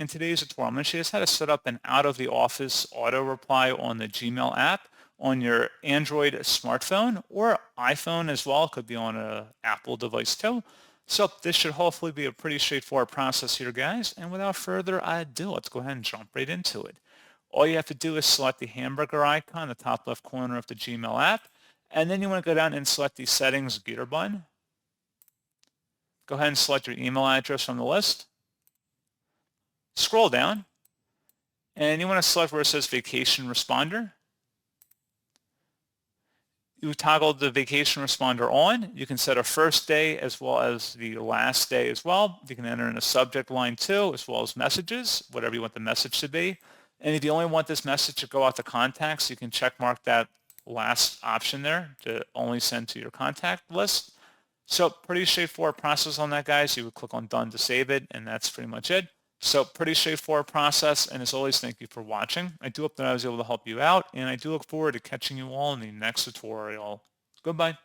In today's tutorial, I'm going to show you how to set up an out-of-the-office auto reply on the Gmail app on your Android smartphone or iPhone as well. It could be on an Apple device too. So this should hopefully be a pretty straightforward process here, guys. And without further ado, let's go ahead and jump right into it. All you have to do is select the hamburger icon in the top left corner of the Gmail app. And then you want to go down and select the settings gear button. Go ahead and select your email address from the list. Scroll down, and you want to select where it says Vacation Responder. You toggle the Vacation Responder on. You can set a first day as well as the last day as well. You can enter in a subject line too, as well as messages, whatever you want the message to be. And if you only want this message to go out to contacts, you can check mark that last option there to only send to your contact list. So pretty straightforward process on that, guys. You would click on Done to save it, and that's pretty much it. So pretty straightforward process, and as always, thank you for watching. I do hope that I was able to help you out, and I do look forward to catching you all in the next tutorial. Goodbye.